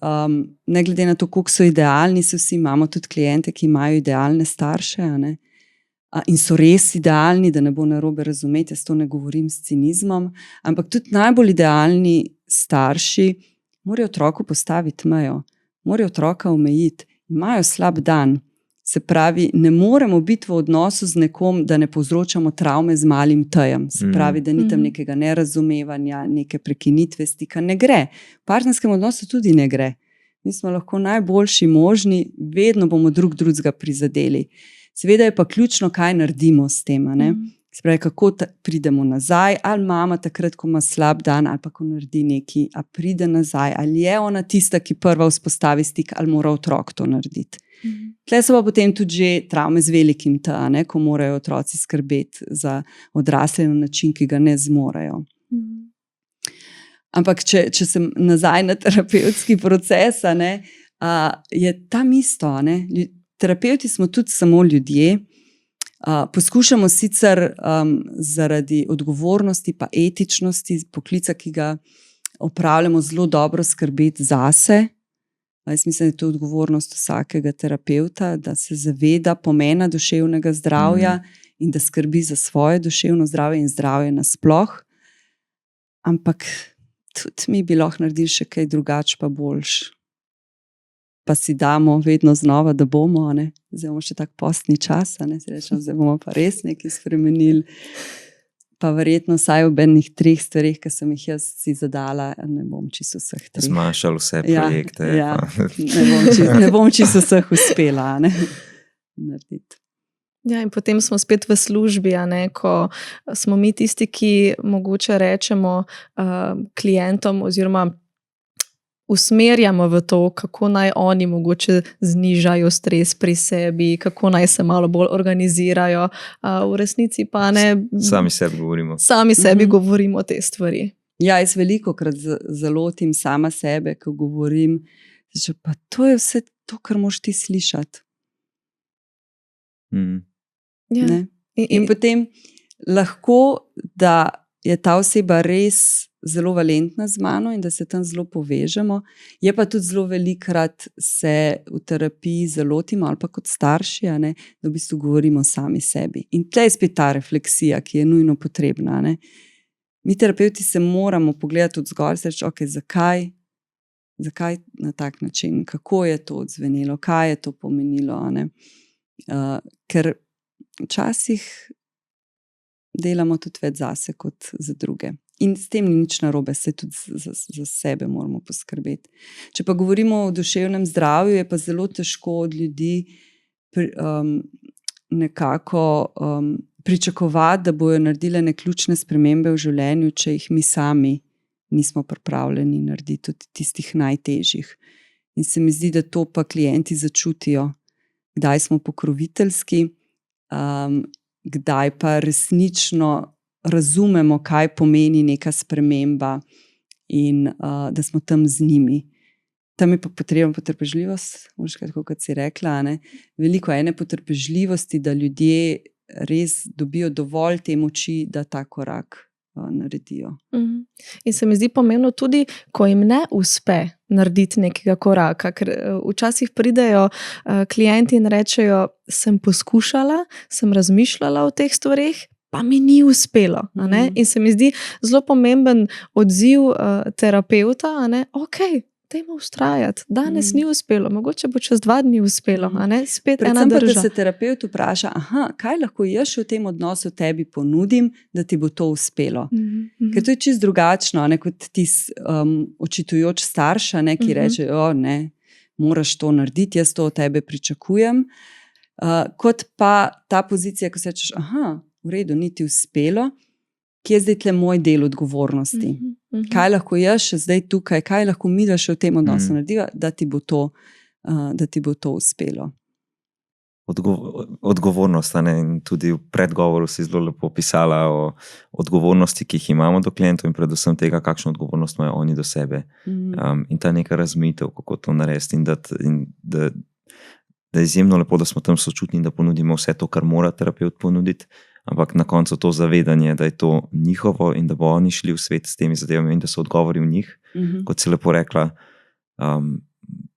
[SPEAKER 3] ne glede na to, koliko so idealni, vsi imamo tudi kliente, ki imajo idealne starše, in so res idealni, da ne bo narobe razumeti, jaz to ne govorim s cinizmom, ampak tudi najbolj idealni starši morajo otroku postaviti mejo, morajo otroka omejiti, imajo slab dan. Se pravi, ne moremo biti v odnosu z nekom, da ne povzročamo travme z malim tejem. Se pravi, da ni tam nekega nerazumevanja, neke prekinitve stika, ne gre. V partnerskem odnosu tudi ne gre. Mi smo lahko najboljši možni, vedno bomo drugega prizadeli. Seveda je pa ključno, kaj naredimo s tem. Se pravi, kako pridemo nazaj, ali mama takrat, ko ima slab dan, ali pa ko naredi nekaj, a pride nazaj, ali je ona tista, ki prva vzpostavi stik, ali mora otrok to narediti. Tle so pa potem tudi že travme z velikim T, ko morajo otroci skrbeti za odrasle na način, ki ga ne zmorejo. Ampak če sem nazaj na terapevtski proces, je tam isto. Terapevti smo tudi samo ljudje, poskušamo sicer zaradi odgovornosti pa etičnosti poklica, ki ga opravljamo, zelo dobro skrbeti zase. Jaz mislim, da je to odgovornost vsakega terapevta, da se zaveda pomena duševnega zdravja in da skrbi za svoje duševno zdravje in zdravje nasploh. Ampak tudi mi bi lahko naredili še kaj drugače pa boljš. Pa si damo vedno znova, da bomo, zdaj bomo še tak postni čas, zdaj bomo pa res nekaj spremenili. pa verjetno vsaj ob enih 3 stvarih, ki sem jih jaz si zadala, ne bom čisto vseh 3.
[SPEAKER 4] Zmanjšal vse projekte.
[SPEAKER 3] Ja, ne bom čisto vseh uspela narediti.
[SPEAKER 2] Ja, in potem smo spet v službi, ko smo mi tisti, ki mogoče rečemo klientom oziroma usmerjamo v to, kako naj oni mogoče znižajo stres pri sebi, kako naj se malo bolj organizirajo. V resnici pa ne.
[SPEAKER 4] Sami sebi govorimo.
[SPEAKER 2] Sami sebi govorimo te stvari.
[SPEAKER 3] Ja, jaz velikokrat zalotim sama sebe, ko govorim, že pa to je vse to, kar moraš ti slišati.
[SPEAKER 2] Ja.
[SPEAKER 3] In potem lahko, da je ta oseba res zelo valentna z mano in da se tam zelo povežemo, je pa tudi zelo velikrat se v terapiji zalotimo ali pa kot starši, da v bistvu govorimo sami sebi. In tle je spet ta refleksija, ki je nujno potrebna. Mi terapeuti se moramo pogledati od zgoraj in reči, ok, zakaj na tak način, kako je to odzvenelo, kaj je to pomenilo. Ker včasih delamo tudi več zase kot za druge. In s tem ni nič narobe, se tudi za sebe moramo poskrbeti. Če pa govorimo o duševnem zdravju, je pa zelo težko od ljudi nekako pričakovati, da bojo naredile neke ključne spremembe v življenju, če jih mi sami nismo pripravljeni narediti, tudi tistih najtežjih. In se mi zdi, da to pa klienti začutijo, kdaj smo pokroviteljski, kdaj pa resnično razumemo, kaj pomeni neka sprememba in da smo tam z njimi. Tam je pa potrebna potrpežljivost, tako kot si rekla, veliko ene potrpežljivosti, da ljudje res dobijo dovolj te moči, da ta korak naredijo.
[SPEAKER 2] In se mi zdi pomembno tudi, ko jim ne uspe narediti nekega koraka, ker včasih pridejo klienti in rečejo, sem poskušala, sem razmišljala o teh stvareh, pa mi ni uspelo. In se mi zdi zelo pomemben odziv terapeuta, ok, dajmo vztrajati, danes ni uspelo, mogoče bo čez 2 dni uspelo, spet
[SPEAKER 3] predvsem
[SPEAKER 2] ena drža.
[SPEAKER 3] Predvsem pa, da se terapeut vpraša, kaj lahko jaz še v tem odnosu tebi ponudim, da ti bo to uspelo. Ker to je čisto drugačno, kot tisti očitujoč starš, ki reče, ne, moraš to narediti, jaz to od tebe pričakujem. Kot pa ta pozicija, ko se rečeš, v redu, ni ti uspelo, kje je zdaj tle moj del odgovornosti? Kaj lahko jaz še zdaj tukaj, kaj lahko mi da še v tem odnosu narediva, da ti bo to uspelo?
[SPEAKER 4] Odgovornost, in tudi v predgovoru si zelo lepo pisala o odgovornosti, ki jih imamo do klientov in predvsem tega, kakšno odgovornost imajo oni do sebe. In ta neka razmejitev, kako to narediti in da je izjemno lepo, da smo tam sočutni in da ponudimo vse to, kar mora terapeut ponuditi, ampak na koncu to zavedanje, da je to njihovo in da bo oni šli v svet s temi zadevami in da so odgovori v njih, kot si lepo rekla.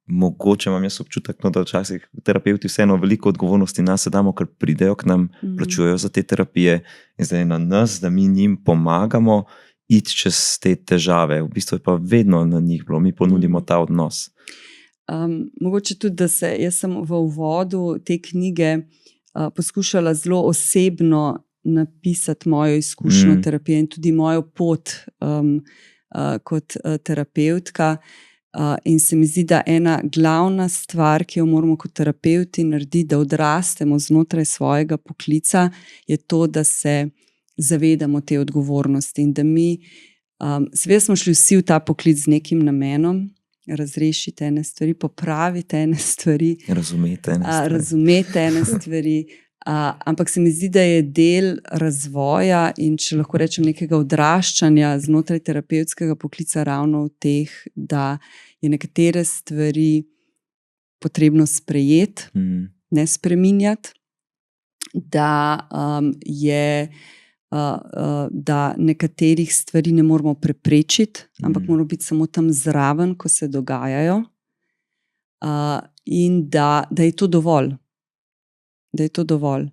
[SPEAKER 4] Mogoče imam jaz občutek, da včasih terapeuti vseeno veliko odgovornosti nas damo, ker pridejo k nam, plačujejo za te terapije in zdaj je na nas, da mi njim pomagamo iti čez te težave. V bistvu je pa vedno na njih bilo, mi ponudimo ta odnos.
[SPEAKER 3] Mogoče tudi, da jaz sem v uvodu te knjige poskušala zelo osebno napisati mojo izkušnjo terapije in tudi mojo pot kot terapeutka. In se mi zdi, da ena glavna stvar, ki jo moramo kot terapeuti narediti, da odrastemo znotraj svojega poklica, je to, da se zavedamo te odgovornosti in da mi, seveda smo šli vsi v ta poklic z nekim namenom, razrešiti ene stvari, popraviti ene stvari, razumeti ene stvari, ampak se mi zdi, da je del razvoja in če lahko rečem nekega odraščanja znotraj terapevtskega poklica ravno v teh, da je nekatere stvari potrebno sprejeti, ne spreminjati, da da nekaterih stvari ne moramo preprečiti, ampak moramo biti samo tam zraven, ko se dogajajo, in da je to dovolj. Da je to dovolj.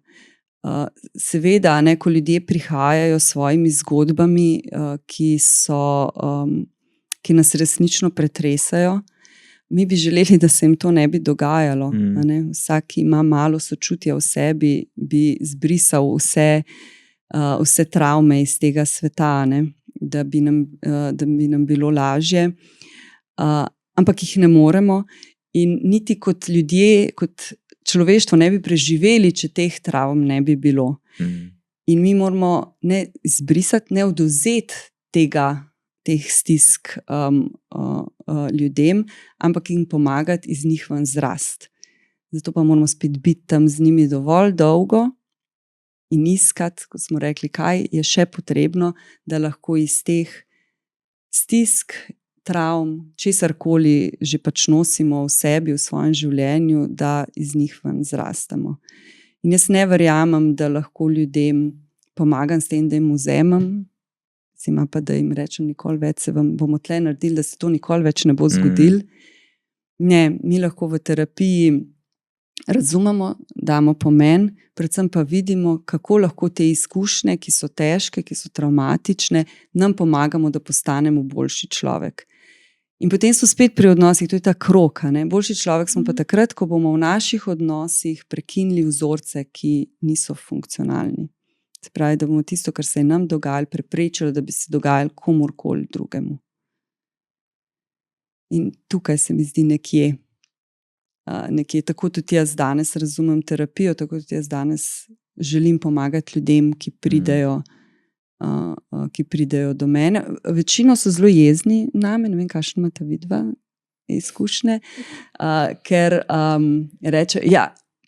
[SPEAKER 3] Seveda, ko ljudje prihajajo s svojimi zgodbami, ki nas resnično pretresajo, mi bi želeli, da se jim to ne bi dogajalo. Vsak, ki ima malo sočutja v sebi, bi zbrisal vse vse travme iz tega sveta, ne? Da bi nam bilo lažje. Ampak jih ne moremo in niti kot ljudje, kot človeštvo ne bi preživeli, če teh travm ne bi bilo. In mi moramo ne izbrisati, ne odvzeti teh stisk ljudem, ampak jim pomagati iz njih ven zrast. Zato pa moramo spet biti tam z njimi dovolj dolgo in iskati, kot smo rekli, kaj je še potrebno, da lahko iz teh stisk, travm, česarkoli že pač nosimo v sebi, v svojem življenju, da iz njih ven zrastamo. In jaz ne verjamem, da lahko ljudem pomagam s tem, da jim vzemem, pa da jim rečem, nikoli več se vam bomo tle naredili, da se to nikoli več ne bo zgodilo. Ne, mi lahko v terapiji razumemo, damo pomen, predvsem pa vidimo, kako lahko te izkušnje, ki so težke, ki so travmatične, nam pomagamo, da postanemo boljši človek. In potem so spet pri odnosih, to je ta krog, ne? Boljši človek smo pa takrat, ko bomo v naših odnosih prekinili vzorce, ki niso funkcionalni. Se pravi, da bomo tisto, kar se je nam dogajalo, preprečili, da bi se dogajalo komurkoli drugemu. In tukaj se mi zdi nekje, tako tudi jaz danes razumem terapijo, tako tudi jaz danes želim pomagati ljudem, ki pridejo do mene. Večino so zelo jezni name, ne vem, kakšne imate vidva izkušnje, ker reče,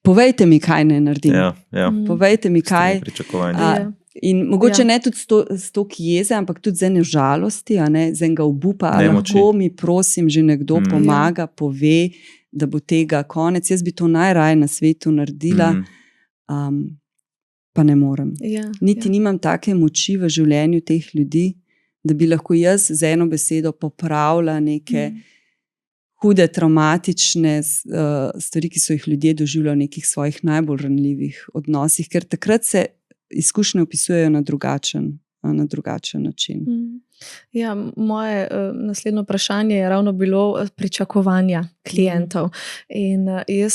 [SPEAKER 3] povejte mi, kaj naj naredim.
[SPEAKER 4] Ja.
[SPEAKER 3] Povejte mi, kaj. In mogoče ne tudi s toliko jeze, ampak tudi z ene žalosti, z enega obupa, lahko mi prosim že nekdo pomaga, pove, da bo tega konec. Jaz bi to najraje na svetu naredila, pa ne morem. Niti nimam take moči v življenju teh ljudi, da bi lahko jaz z eno besedo popravila neke hude, traumatične stvari, ki so jih ljudje doživljali v nekih svojih najbolj ranljivih odnosih, ker takrat se izkušnje opisujejo na drugačen način.
[SPEAKER 2] Ja, moje naslednje vprašanje je ravno bilo pričakovanja klientov. In jaz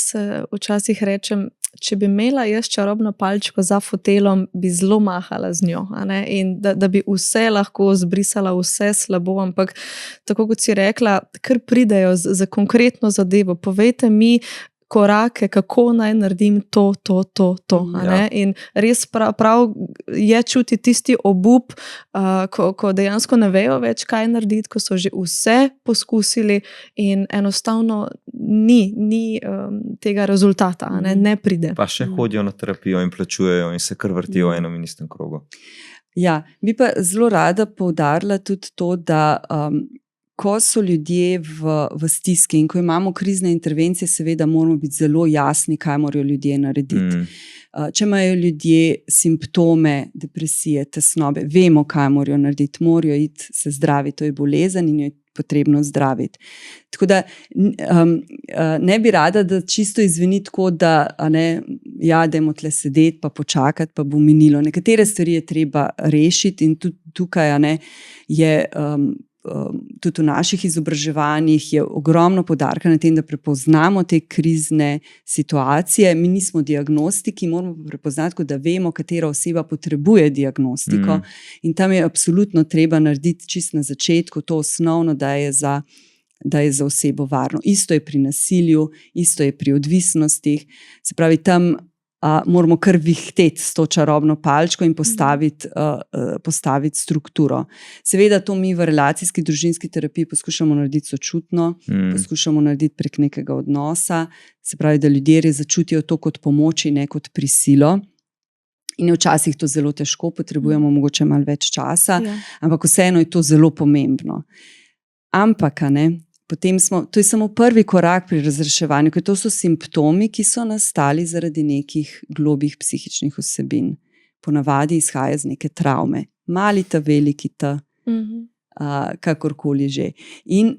[SPEAKER 2] včasih rečem, če bi imela jaz čarobno palčko za fotelom, bi zelo mahala z njo. In da bi vse lahko zbrisala, vse slabo, ampak tako kot si rekla, kar pridejo za konkretno zadevo, povejte mi korake, kako naj naredim to. In res prav je čuti tisti obup, ko dejansko ne vejo več, kaj narediti, ko so že vse poskusili in enostavno ni tega rezultata, ne pride.
[SPEAKER 4] Pa še hodijo na terapijo in plačujejo in se kar vrtijo v enem in istem krogu.
[SPEAKER 3] Ja, bi pa zelo rada poudarila tudi to, da ko so ljudje v stiski in ko imamo krizne intervencije, seveda moramo biti zelo jasni, kaj morajo ljudje narediti. Če imajo ljudje simptome depresije, tesnobe, vemo, kaj morajo narediti. Morajo iti se zdraviti, to je bolezen in jo je potrebno zdraviti. Tako da ne bi rada, da čisto izveni tako, da dajmo tle sedeti pa počakati, pa bo minilo. Nekatere stvari je treba rešiti in tudi tukaj je tudi v naših izobraževanjih je ogromno poudarka na tem, da prepoznamo te krizne situacije. Mi nismo diagnostiki, moramo prepoznati, da vemo, katera oseba potrebuje diagnostiko. In tam je absolutno treba narediti čisto na začetku to osnovno, da je za osebo varno. Isto je pri nasilju, isto je pri odvisnostih. Se pravi, tam moramo kar vihteti s to čarobno palčko in postaviti strukturo. Seveda to mi v relacijski družinski terapiji poskušamo narediti sočutno, poskušamo narediti prek nekega odnosa, se pravi, da ljudje začutijo to kot pomoč in ne kot prisilo. In je včasih to zelo težko, potrebujemo mogoče malo več časa, ampak vseeno je to zelo pomembno. Ampak, to je samo prvi korak pri razreševanju, ker to so simptomi, ki so nastali zaradi nekih globih psihičnih vsebin. Ponavadi izhaja z neke travme. Mali ta, veliki ta, kakorkoli že. In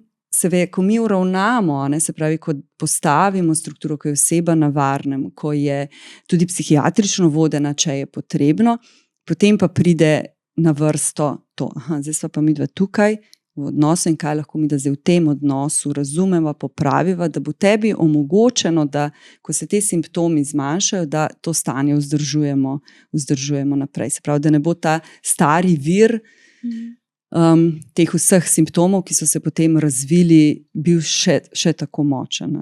[SPEAKER 3] ko mi uravnamo, se pravi, ko postavimo strukturo, ko je oseba na varnem, ko je tudi psihiatrično vodena, če je potrebno, potem pa pride na vrsto to. Zdaj sva pa midva tukaj, v odnosu in kaj lahko mi da zdaj v tem odnosu razumeva, popraviva, da bo tebi omogočeno, da ko se te simptomi zmanjšajo, da to stanje vzdržujemo naprej. Se pravi, da ne bo ta stari vir teh vseh simptomov, ki so se potem razvili, bil še tako močen.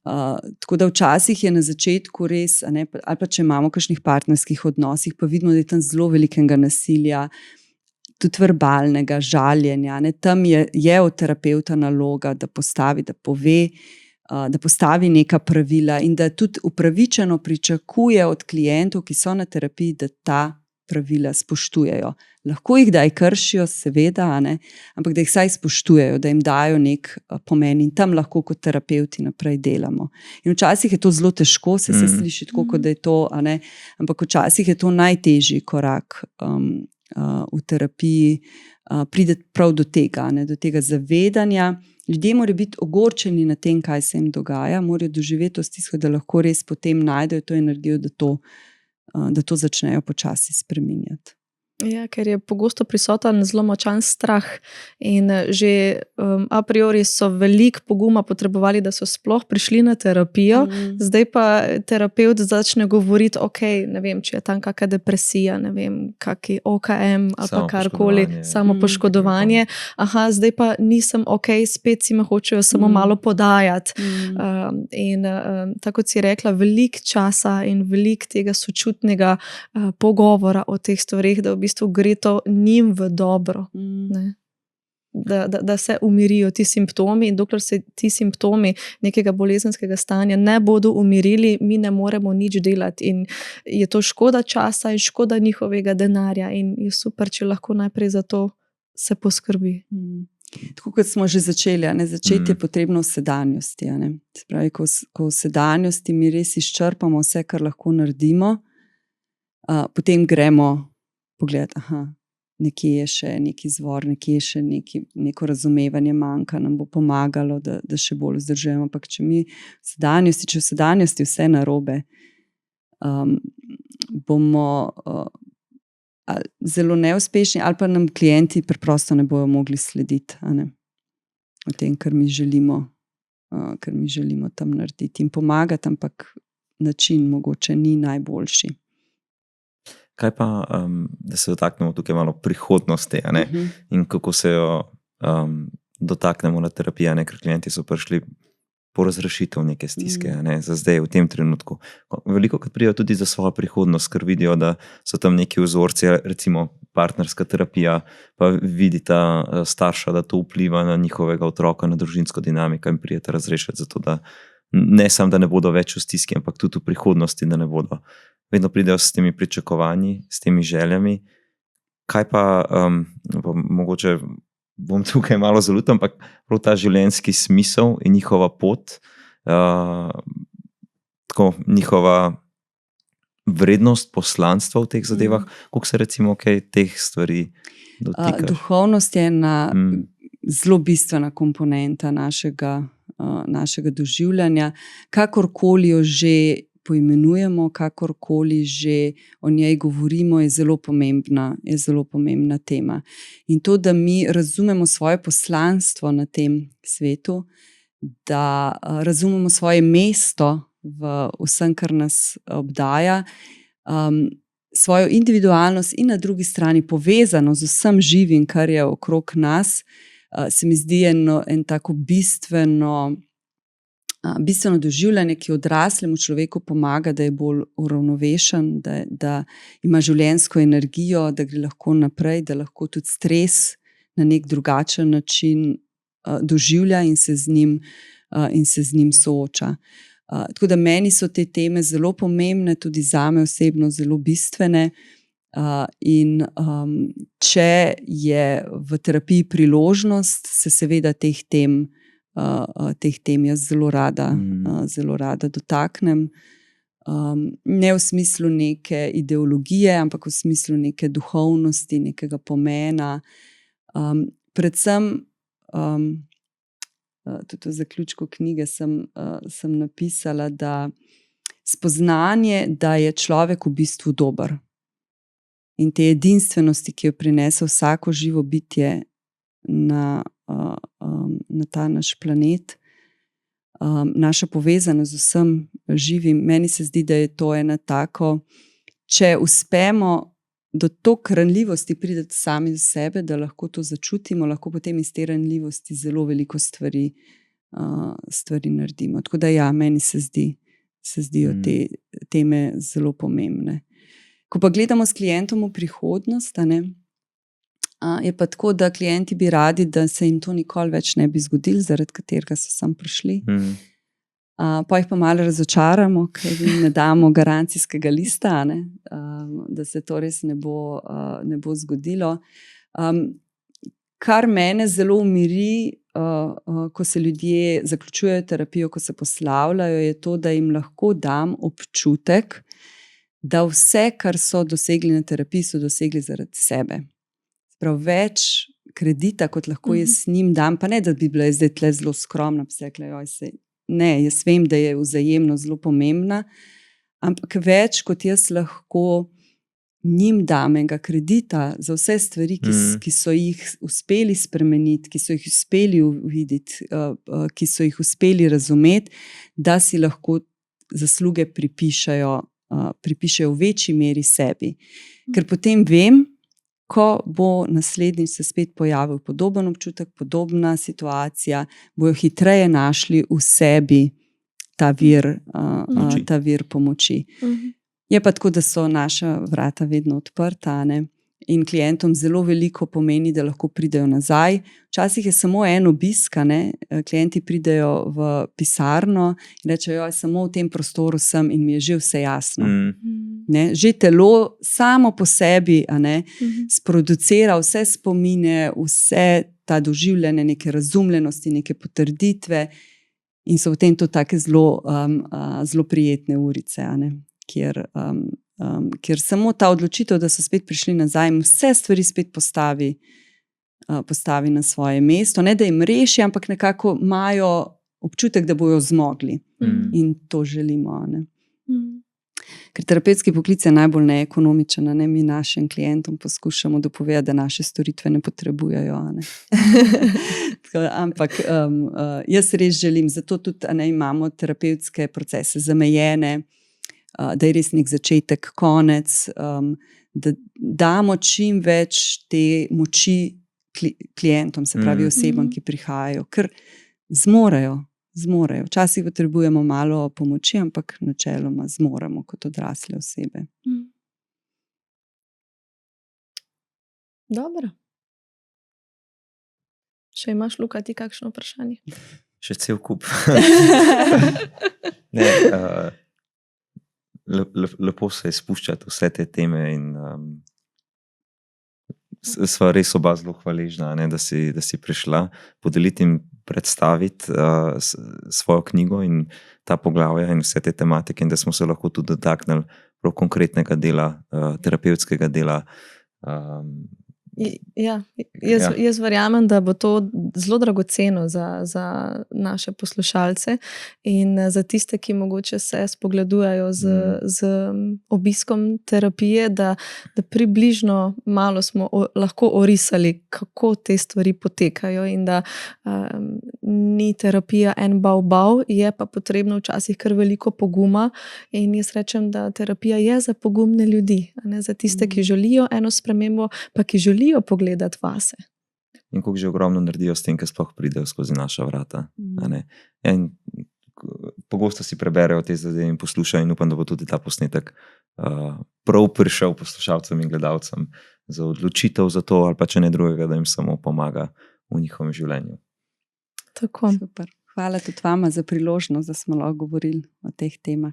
[SPEAKER 3] Tako da včasih je na začetku res, ali pa če imamo v kakšnih partnerskih odnosih, pa vidimo, da je tam zelo velikega nasilja, tudi verbalnega, žaljenja. Tam je od terapevta naloga, da postavi, da pove, da postavi neka pravila in da tudi upravičeno pričakuje od klientov, ki so na terapiji, da ta pravila spoštujejo. Lahko jih kdaj kršijo, seveda, ampak da jih vsaj spoštujejo, da jim dajo nek pomen in tam lahko kot terapevti naprej delamo. In včasih je to zelo težko, se sliši tako, kot da je to, ampak včasih je to najtežji korak v terapiji, pride prav do tega zavedanja. Ljudje morajo biti ogorčeni na tem, kaj se jim dogaja, morajo doživeti to stisko, da lahko res potem najdejo to energijo, da to začnejo počasi spreminjati.
[SPEAKER 2] Ja, ker je pogosto prisoten zelo močan strah in že a priori so veliko poguma potrebovali, da so sploh prišli na terapijo, zdaj pa terapeut začne govoriti, ne vem, če je tam kakšna depresija, ne vem, kaki OKM ali pa karkoli, samopoškodovanje. Zdaj pa nisem spet si me hočejo samo malo podajati. In tako kot si rekla, veliko časa in veliko tega sočutnega pogovora o teh stvarih, da v bistvu gre to njim v dobro. Da se umirijo ti simptomi in dokler se ti simptomi nekega bolezenskega stanja ne bodo umirili, mi ne moremo nič delati in je to škoda časa in škoda njihovega denarja in je super, če lahko najprej za to se poskrbi.
[SPEAKER 3] Tako kot smo že začeli, začeti je potrebno v sedanjosti. Se pravi, ko v sedanjosti mi res izčrpamo vse, kar lahko naredimo, potem gremo pogledati, nekje je še neki izvor, nekje je še neko razumevanje manjka, nam bo pomagalo, da še bolj vzdržujemo. Ampak če mi v sedanjosti vse narobe, bomo zelo neuspešni ali pa nam klienti preprosto ne bojo mogli slediti o tem, kar mi želimo tam narediti in pomagati, ampak način mogoče ni najboljši.
[SPEAKER 4] Kaj pa, da se dotaknemo tukaj malo prihodnosti, in kako se jo dotaknemo na terapiji, ker klienti so prišli po razrešitev neke stiske, za zdaj, v tem trenutku. Veliko krat pridejo tudi za svojo prihodnost, ker vidijo, da so tam neki vzorci, recimo partnerska terapija, pa vidita starša, da to vpliva na njihovega otroka, na družinsko dinamiko in pridete razrešiti, zato da ne samo, da ne bodo več v stiski, ampak tudi v prihodnosti, da ne bodo. Vedno pridejo s temi pričakovanji, s temi željami. Kaj pa, mogoče bom tukaj malo zalutal, ampak prav ta življenjski smisel in njihova pot, tako njihova vrednost poslanstva v teh zadevah, koliko se recimo teh stvari dotikaš?
[SPEAKER 3] Duhovnost je ena zelo bistvena komponenta našega doživljanja, kakorkoli jo že poimenujemo, kakorkoli že o njej govorimo, je zelo pomembna tema. In to, da mi razumemo svoje poslanstvo na tem svetu, da razumemo svoje mesto v vsem, kar nas obdaja, svojo individualnost in na drugi strani povezano z vsem živim, kar je okrog nas, se mi zdi en tako bistveno doživljanje, ki odraslemu človeku pomaga, da je bolj uravnovešen, da ima življenjsko energijo, da gre lahko naprej, da lahko tudi stres na nek drugačen način doživlja in se z njim sooča. Tako da meni so te teme zelo pomembne, tudi zame osebno zelo bistvene. In če je v terapiji priložnost, se seveda teh tem jaz zelo rada dotaknem. Ne v smislu neke ideologije, ampak v smislu neke duhovnosti, nekega pomena. Predvsem, tudi v zaključku knjige sem napisala, da spoznanje, da je človek v bistvu dober in te edinstvenosti, ki jo prinese vsako živo bitje, na ta naš planet, naša povezanost z vsem živim. Meni se zdi, da je to ena tako, če uspemo do toliko ranljivosti prideti sami za sebe, da lahko to začutimo, lahko potem iz te ranljivosti zelo veliko stvari naredimo. Tako da ja, meni se zdijo te teme zelo pomembne. Ko pa gledamo s klientom v prihodnost, je pa tako, da klienti bi radi, da se jim to nikoli več ne bi zgodilo, zaradi katerega so sem prišli. Pa jih pa malo razočaramo, ker jim ne damo garancijskega lista, da se to res ne bo zgodilo. Kar mene zelo umiri, ko se ljudje zaključujejo terapijo, ko se poslavljajo, je to, da jim lahko dam občutek, da vse, kar so dosegli na terapiji, so dosegli zaradi sebe. Prav več kredita, kot lahko jaz s njim dam, pa ne, da bi bila zdaj tle zelo skromna, pa se rekla, ne, jaz vem, da je vzajemno zelo pomembna, ampak več, kot jaz lahko njim dam enega kredita za vse stvari, ki so jih uspeli spremeniti, ki so jih uspeli uvideti, ki so jih uspeli razumeti, da si lahko zasluge pripišejo v večji meri sebi. Ker potem vem, ko bo naslednjič se spet pojavil podoben občutek, podobna situacija, bojo hitreje našli v sebi ta vir pomoči. Je pa tako, da so naša vrata vedno odprta, in klientom zelo veliko pomeni, da lahko pridejo nazaj. Včasih je samo en obisk, klienti pridejo v pisarno in rečejo, samo v tem prostoru sem in mi je že vse jasno. Že telo samo po sebi sproducira vse spomine, vse ta doživljanje, neke razumljenosti, neke potrditve in so v tem to take zelo prijetne urice, kjer samo ta odločitev, da so spet prišli nazaj, vse stvari spet postavi na svoje mesto, ne da jim reši, ampak nekako imajo občutek, da bojo zmogli. In to želimo. Ker terapevtski poklic je najbolj neekonomičen, mi našim klientom poskušamo dopovedati, da naše storitve ne potrebujejo. Ampak jaz res želim, zato tudi imamo terapevtske procese zamejene, da je res nek začetek, konec, da damo čim več te moči klientom, se pravi osebam, ki prihajajo, ker zmorejo. Včasih potrebujemo malo pomoči, ampak načeloma zmoremo kot odrasle osebe.
[SPEAKER 2] Dobro. Še imaš, Luka, ti kakšno vprašanje?
[SPEAKER 4] Še cel kup. Lepo se je spuščati vse te teme in sva res oba zelo hvaležna, da si prišla podeliti in predstaviti svojo knjigo in ta poglavja in vse te tematike in da smo se lahko tudi dotaknili prav konkretnega dela, terapevtskega dela.
[SPEAKER 2] Jaz verjamem, da bo to zelo dragoceno za naše poslušalce in za tiste, ki mogoče se spogledujejo z obiskom terapije, da približno malo smo lahko orisali, kako te stvari potekajo in da ni terapija en bav, je pa potrebno včasih kar veliko poguma in jaz rečem, da terapija je za pogumne ljudi, za tiste, ki želijo eno spremembo, pa ki želijo pogledati vase.
[SPEAKER 4] In koliko že ogromno naredijo s tem, ki sploh pridejo skozi naša vrata. In pogosto si preberejo te zadeve in poslušajo in upam, da bo tudi ta posnetek prav prišel poslušalcem in gledalcem za odločitev za to ali pa če ne drugega, da jim samo pomaga v njihovem življenju.
[SPEAKER 2] Tako.
[SPEAKER 3] Super. Hvala tudi vama za priložnost, da smo lahko govorili o teh temah.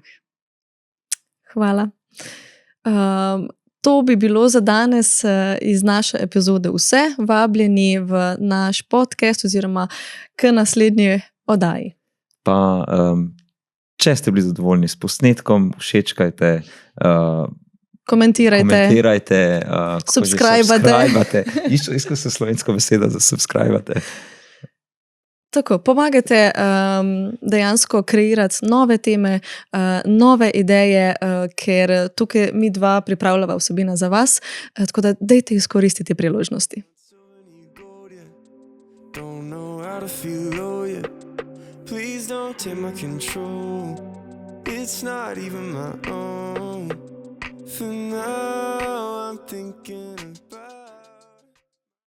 [SPEAKER 2] Hvala. To bi bilo za danes iz naše epizode vse. Vabljeni v naš podcast oziroma k naslednji oddaji.
[SPEAKER 4] Pa če ste bili zadovoljni s posnetkom, všečkajte, komentirajte,
[SPEAKER 2] subscribate.
[SPEAKER 4] Iskal se slovensko beseda za subscribate.
[SPEAKER 2] Tako, pomagate dejansko kreirati nove teme, nove ideje, ker tukaj mi dva pripravljava vsebina za vas, tako da dajte izkoristiti priložnosti.
[SPEAKER 1] Don't know how to feel low yet. Please don't take my control. It's not even my own. For now, I'm thinking of